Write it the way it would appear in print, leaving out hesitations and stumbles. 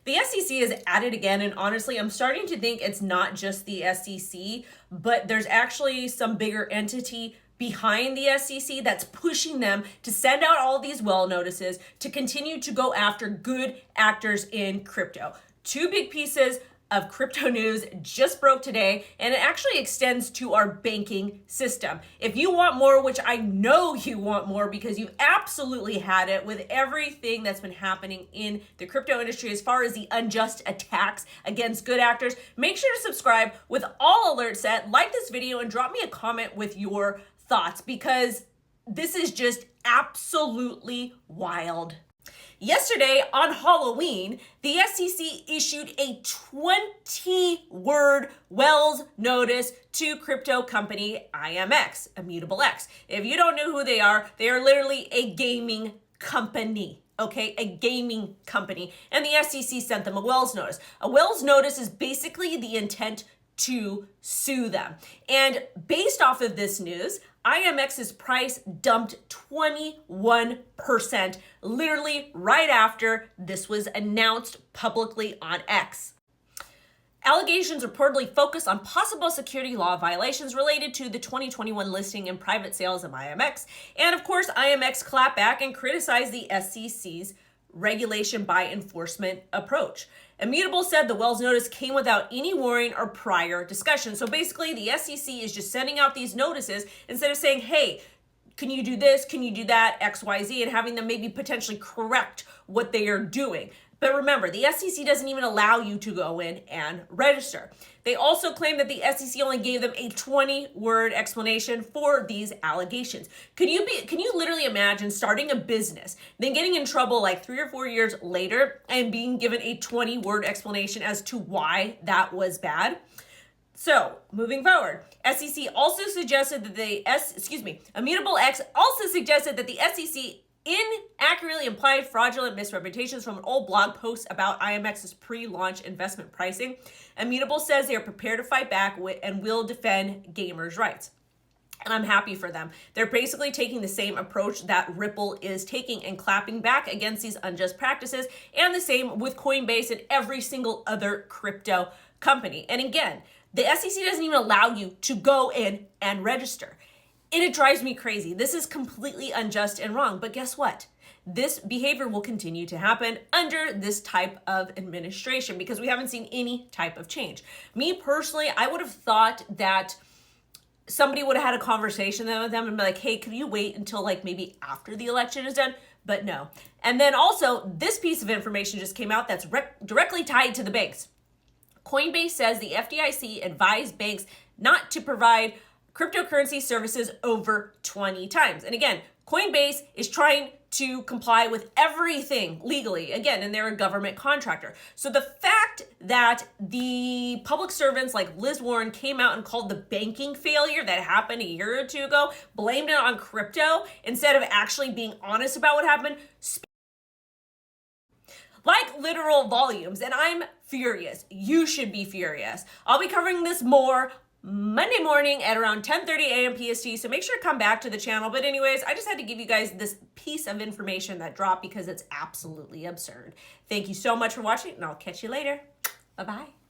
The SEC is at it again, and honestly, I'm starting to think it's not just the SEC, but there's actually some bigger entity behind the SEC that's pushing them to send out all these well notices to continue to go after good actors in crypto. Two big pieces of crypto news just broke today, and it actually extends to our banking system. If you want more, which I know you want more because you've absolutely had it with everything that's been happening in the crypto industry as far as the unjust attacks against good actors, make sure to subscribe with all alerts set, like this video, and drop me a comment with your thoughts because this is just absolutely wild. Yesterday on Halloween, the SEC issued a 20-word Wells notice to crypto company IMX, Immutable X. If you don't know who they are literally a gaming company. Okay, a gaming company. And the SEC sent them a Wells notice. A Wells notice is basically the intent to sue them. And based off of this news, IMX's price dumped 21%, literally right after this was announced publicly on X. Allegations reportedly focus on possible security law violations related to the 2021 listing and private sales of IMX. And of course, IMX clapped back and criticized the SEC's regulation by enforcement approach. Immutable said the Wells notice came without any warning or prior discussion. So basically, the SEC is just sending out these notices instead of saying, hey, can you do this? Can you do that? X, Y, Z, and having them maybe potentially correct what they are doing. But remember, the SEC doesn't even allow you to go in and register. They also claim that the SEC only gave them a 20-word explanation for these allegations. Can you literally imagine starting a business, then getting in trouble like 3 or 4 years later and being given a 20-word explanation as to why that was bad? So, moving forward, SEC also suggested that Immutable X also suggested that the SEC inaccurately implied fraudulent misrepresentations from an old blog post about IMX's pre-launch investment pricing. Immutable says they are prepared to fight back and will defend gamers' rights. And I'm happy for them. They're basically taking the same approach that Ripple is taking and clapping back against these unjust practices, and the same with Coinbase and every single other crypto company. And again, the SEC doesn't even allow you to go in and register. And it drives me crazy. This is completely unjust and wrong. But guess what? This behavior will continue to happen under this type of administration because we haven't seen any type of change. Me personally, I would have thought that somebody would have had a conversation with them and be like, hey, could you wait until like maybe after the election is done? But no. And then also, this piece of information just came out that's directly tied to the banks. Coinbase says the FDIC advised banks not to provide cryptocurrency services over 20 times. And again, Coinbase is trying to comply with everything legally, again, and they're a government contractor. So the fact that the public servants like Liz Warren came out and called the banking failure that happened a year or two ago, blamed it on crypto instead of actually being honest about what happened, like literal volumes. And I'm furious. You should be furious. I'll be covering this more Monday morning at around 10:30 a.m. PST, so make sure to come back to the channel. But anyways, I just had to give you guys this piece of information that dropped because it's absolutely absurd. Thank you so much for watching, and I'll catch you later. Bye-bye.